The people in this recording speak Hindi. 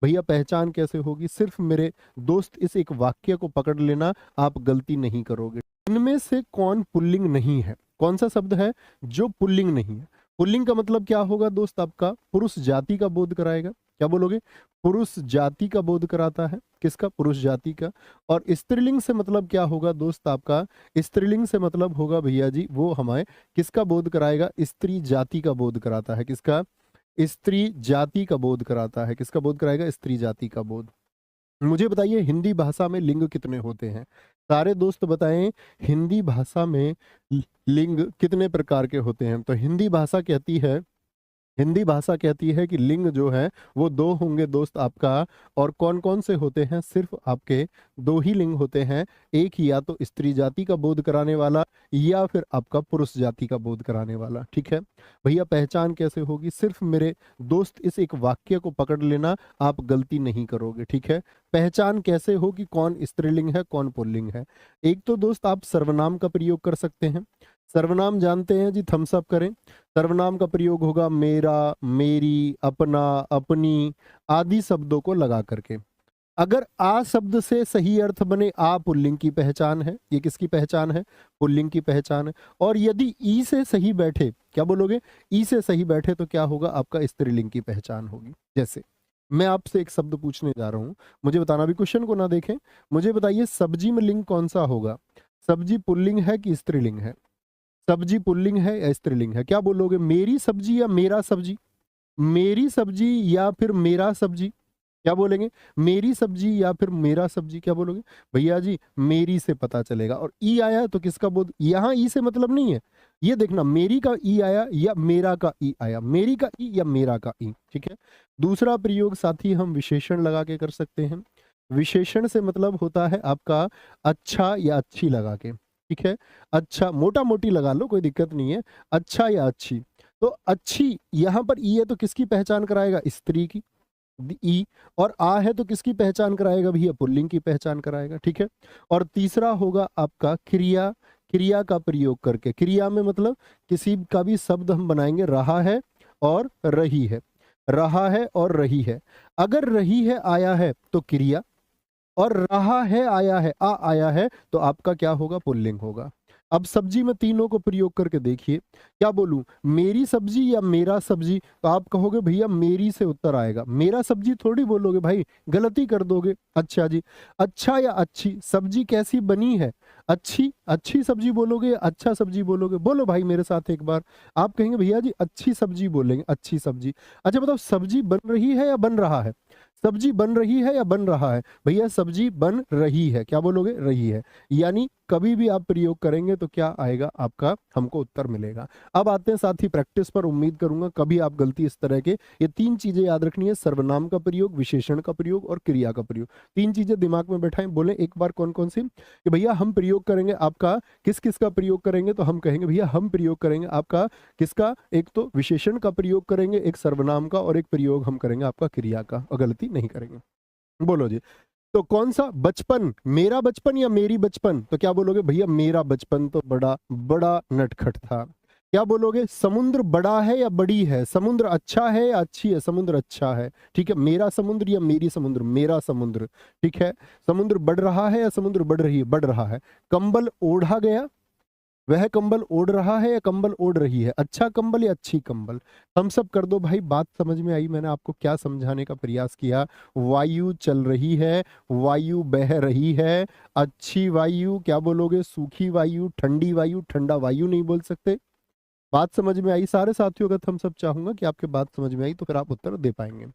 भैया पहचान कैसे होगी? सिर्फ मेरे दोस्त इस एक वाक्य को पकड़ लेना, आप गलती नहीं करोगे। इनमें से कौन पुल्लिंग नहीं है? कौन सा शब्द है जो पुल्लिंग नहीं है? पुल्लिंग का मतलब क्या होगा दोस्त? आपका पुरुष जाति का बोध कराएगा। क्या बोलोगे? पुरुष जाति का बोध कराता है। किसका? पुरुष जाति का। और स्त्रीलिंग से मतलब क्या होगा दोस्त आपका? स्त्रीलिंग से मतलब होगा भैया जी वो हमें किसका बोध कराएगा? स्त्री जाति का बोध कराता है। किसका? स्त्री जाति का बोध कराता है। किसका बोध कराएगा? स्त्री जाति का बोध। मुझे बताइए हिंदी भाषा में लिंग कितने होते हैं? सारे दोस्त बताएं, हिंदी भाषा में लिंग कितने प्रकार के होते हैं? तो हिंदी भाषा कहती है कि लिंग जो है वो दो होंगे दोस्त आपका। और कौन कौन से होते हैं? सिर्फ आपके दो ही लिंग होते हैं। एक या तो स्त्री जाति का बोध कराने वाला या फिर आपका पुरुष जाति का बोध कराने वाला। ठीक है भैया, पहचान कैसे होगी? सिर्फ मेरे दोस्त इस एक वाक्य को पकड़ लेना, आप गलती नहीं करोगे। ठीक है, पहचान कैसे हो कि कौन स्त्रीलिंग है कौन पुल्लिंग है? एक तो दोस्त आप सर्वनाम का प्रयोग कर सकते हैं। सर्वनाम जानते हैं जी? थम्स अप करें। सर्वनाम का प्रयोग होगा मेरा, मेरी, अपना, अपनी आदि शब्दों को लगा करके। अगर आ शब्द से सही अर्थ बने, आ पुल्लिंग की पहचान है। ये किसकी पहचान है? पुल्लिंग की पहचान है। और यदि ई से सही बैठे, क्या बोलोगे? ई से सही बैठे तो क्या होगा? आपका स्त्रीलिंग की पहचान होगी। जैसे मैं आपसे एक शब्द पूछने जा रहा हूं, मुझे बताना, भी क्वेश्चन को ना देखें, मुझे बताइए सब्जी में लिंग कौन सा होगा? सब्जी पुल्लिंग है कि स्त्रीलिंग है? सब्जी पुल्लिंग है या स्त्रीलिंग है? क्या बोलोगे? मेरी सब्जी या मेरा सब्जी? मेरी सब्जी या फिर मेरा सब्जी? क्या बोलेंगे? मेरी सब्जी या फिर मेरा सब्जी? क्या बोलोगे? भैया जी मेरी से पता चलेगा। और ई आया तो किसका बोध? यहां ई से मतलब नहीं है। ये देखना, मेरी का ई आया या मेरा का ई आया, मेरी का ई या मेरा का ई। ठीक है, दूसरा प्रयोग साथी हम विशेषण लगा के कर सकते हैं। विशेषण से मतलब होता है आपका अच्छा या अच्छी लगा के। ठीक है, अच्छा मोटा मोटी लगा लो, कोई दिक्कत नहीं है। अच्छा या अच्छी, तो अच्छी यहां पर ई है तो किसकी पहचान कराएगा? स्त्री की। ई। और आ है तो किसकी पहचान कराएगा भैया? पुल्लिंग की पहचान कराएगा। ठीक है, और तीसरा होगा आपका क्रिया। क्रिया का प्रयोग करके, क्रिया में मतलब किसी का भी शब्द हम बनाएंगे, रहा है और रही है। रहा है और रही है। अगर रही है आया है तो क्रिया, और रहा है आया है, आ आया है, तो आपका क्या होगा? पुल्लिंग होगा। अब सब्जी में तीनों को प्रयोग करके देखिए। क्या बोलूं? मेरी सब्जी या मेरा सब्जी? तो आप कहोगे भैया मेरी से उत्तर आएगा, मेरा सब्जी थोड़ी बोलोगे भाई, गलती कर दोगे। अच्छा जी, अच्छा या अच्छी सब्जी कैसी बनी है? अच्छी, अच्छी सब्जी बोलोगे या अच्छा सब्जी बोलोगे? बोलो भाई मेरे साथ एक बार। आप कहेंगे भैया जी अच्छी सब्जी बोलेंगे, अच्छी सब्जी। अच्छा बताओ, सब्जी बन रही है या बन रहा है? सब्जी बन रही है या बन रहा है? भैया सब्जी बन रही है। क्या बोलोगे? रही है। यानी कभी भी आप प्रयोग करेंगे तो क्या आएगा आपका? हमको उत्तर मिलेगा। अब आते हैं साथी प्रैक्टिस पर। उम्मीद करूंगा कभी आप गलती इस तरह के, ये तीन चीजें याद रखनी है, सर्वनाम का प्रयोग, विशेषण का प्रयोग और क्रिया का प्रयोग। तीन चीजें दिमाग में बैठाएं, बोले एक बार कौन कौन सी? कि भैया हम प्रयोग करेंगे आपका, किस किस का प्रयोग करेंगे? तो हम कहेंगे भैया हम प्रयोग करेंगे आपका किसका? एक तो विशेषण का प्रयोग करेंगे, एक सर्वनाम का, और एक प्रयोग हम करेंगे आपका क्रिया का, और गलती नहीं करेंगे। बोलो जी। तो कौन सा? बचपन, मेरा बचपन या मेरी बचपन? तो क्या बोलोगे? भैया मेरा बचपन तो बड़ा बड़ा नटखट था। क्या बोलोगे? समुद्र बड़ा है या बड़ी है? समुद्र अच्छा है या अच्छी है? समुद्र अच्छा है। ठीक है, मेरा समुद्र या मेरी समुद्र? मेरा समुद्र। ठीक है, समुद्र बढ़ रहा है या समुद्र बढ़ रही है? बढ़ रहा है। कंबल ओढ़ा गया, वह कंबल ओढ़ रहा है या कंबल ओढ़ रही है? अच्छा कंबल या अच्छी कंबल? हम सब कर दो भाई। बात समझ में आई? मैंने आपको क्या समझाने का प्रयास किया? वायु चल रही है, वायु बह रही है। अच्छी वायु क्या बोलोगे? सूखी वायु, ठंडी वायु, ठंडा वायु नहीं बोल सकते। बात समझ में आई सारे साथियों का? हम सब चाहूंगा कि आपके बात समझ में आई तो फिर आप उत्तर दे पाएंगे।